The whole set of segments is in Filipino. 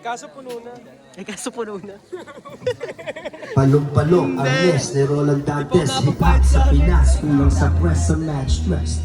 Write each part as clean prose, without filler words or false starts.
kaso puno na. Palong-palong ang yes ni Roland Dantes. Hip-hop sa Pinas, kulang sa press sa match dress.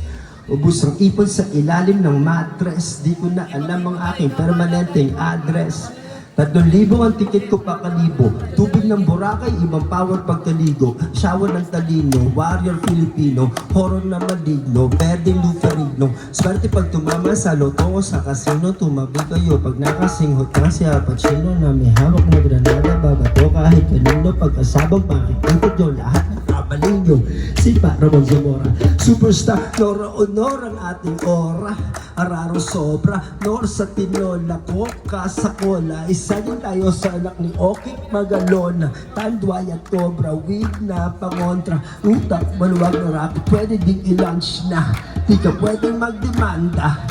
Ubus ang ipon sa ilalim ng mattress. Di ko na alam ang aking permanenteng address. 3,000 ang tiket ko pakalibo. Tubig ng Boracay, ibang power pagkaligo. Shower ng talino, warrior Filipino. Horror na maligno, Berdeng Luferigno. Swerte pag tumama sa loto o sa casino. Tumabi kayo pag nakasinghot ka si Al Pacino na may hawak na granada. Babato kahit kanino. Pagkasabang makikita nyo lahat ng kabalinyo. Si Ramon Zamora, superstar, Nora Honor ang ating ora. Araro sobra, Nor sa tinola, Coca sa cola. Isa din tayo sa anak ni Okik Magalona. Tandway at Cobra, wig na pangontra. Utak, maluwag na rapid, pwede ding i-lunch na. Di ka pwedeng magdemanda.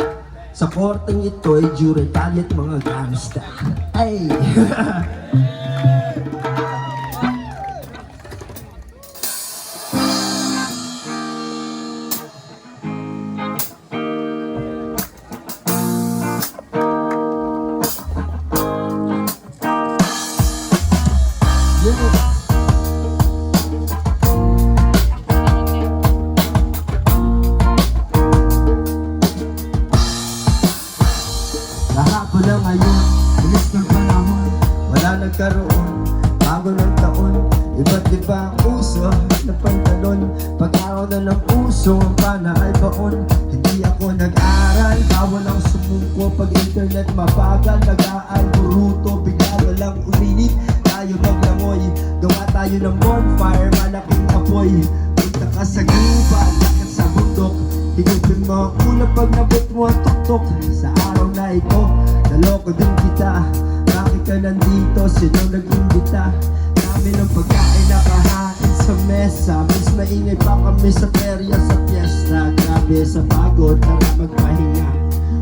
Sa korteng ito ay jury talit mga gangsta. Ay! Kahapon na ngayon, bilis ng panahon, wala nagkaroon, bago ng taon, iba't iba ang uso na pantalon, pag-araw na ng puso, ang pana ay baon. Hindi ako nag-aral, bawal ang sumuko, pag internet mabagal, nag-aalburuto, bigla na lang uminit, tayo maglangoy, gawa tayo ng bonfire, malaking apoy, punta ka sa guba, lakad sa bundok, higupin mo ang una pag nabot mo ang tuktok. Sa araw na ito, naloko din kita. Bakit ka nandito? Sino nag-imbita? Dami ng pagkain nakahain sa mesa. Mas maingay pa kami sa perya sa fiesta. Grabe sa pagod, tara magpahinga.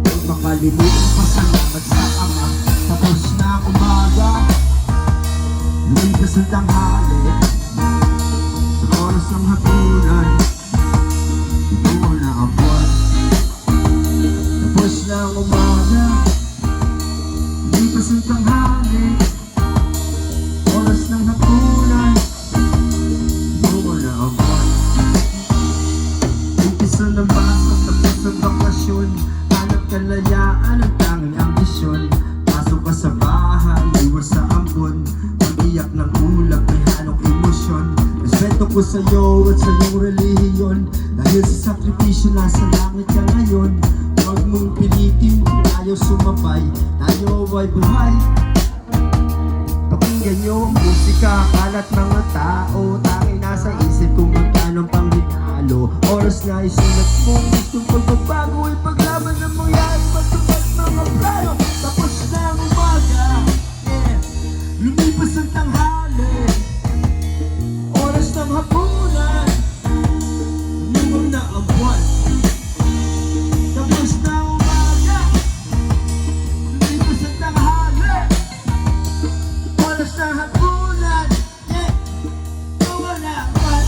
Huwag makalimutan, pasalamat sa Ama. Tapos na ang umaga, lumipas ang tanghali. Sa oras ng hapunan, tapos na ang umaga, lipas ang tanghali. Oras ng hapunan, bunga na ang buwan. Umpisa ng pasok, tapos ang bakasyon. Hanap kalayaan ang tanging ambisyon. Pasok ka sa bahay, iwas sa ambon. Mag-iyak ng ulap, may halong emosyon. Respeto ko sa'yo at sa iyong relihiyon. Dahil sa sakripisyo, nasa langit ka ngayon. Huwag mong pilitin, tayo sumabay, tayo ay buhay. Pakinggan nyo ang musika, kalat mga tao. Tanging nasa isip kung magkano pang hinalo. Oras na isulat mo, gustong pagbabago. Ipaglaban ng mangyari, matupad mga plano. Tapos na ang umaga, yeah. Lumipas ang tanghali. Oras ng hapunan, lumang na ang buwan. Tapos na ang umaga, lumipas ang tanghali. Oras ng hapunan, yeah. Lumang na ang buwan.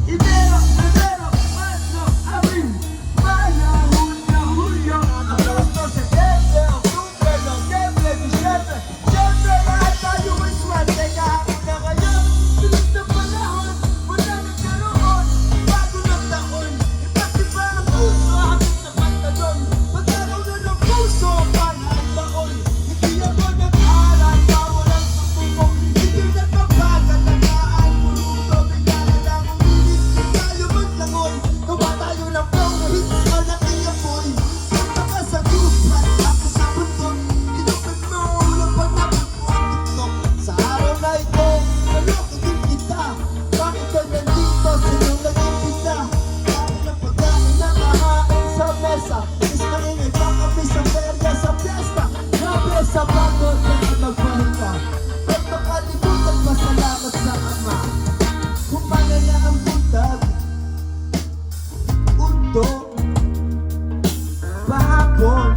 Enero, Febrero, Marzo, Abril, Mayo, Junio, Julio, Agosto, Septembre, Octubre, Nobyembre, Disyembre. Siyempre lahat tayo ay swerte. Kahapon na ngayon, bilis ng panahon, wala nagkaroon, bago ng taon. Iba't iba ang puso, hapit sa pantalon. Pag-araw na ng puso, para ang baon. Hindi ako nag-aaral, bawal ang sumubok. Hindi nagpapagat, nagaan, puluto, bigla na lang umilit. Tayo maglangoy, gawa tayo ng flow na hits, malaking apoy. Punta ka sa gubat, ako sa bundok. Hinupin mo ulang pag nabot mo ang tuktok. Sa araw na ito, naloko din kita. Bakit ka nandito, sino nag-imbita? Dami ng pagkain na kahain sa mesa. Is maingay pa kami sa perya sa fiesta. Grabe sa pagod, kaya magpahinga. Huwag makalimutan, pasalamat sa Ama. Kung paano na ang buntag, unto, pahapon,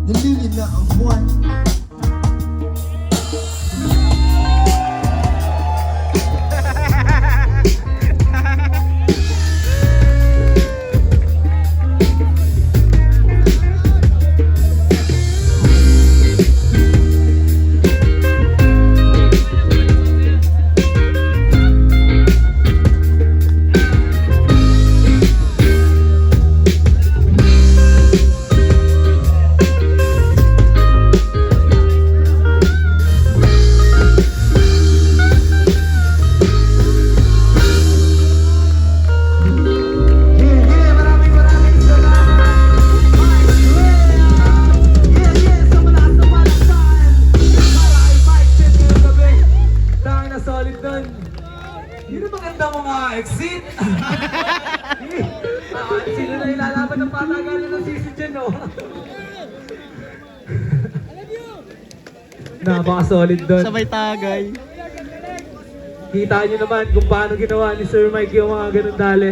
nalilim na ang buwan. Sino na ilalaban ng patagalan ng season dyan, no? Napaka-solid doon. Sabay tagay. Kita nyo naman kung paano ginawa ni Sir Mike yung mga ganun dali.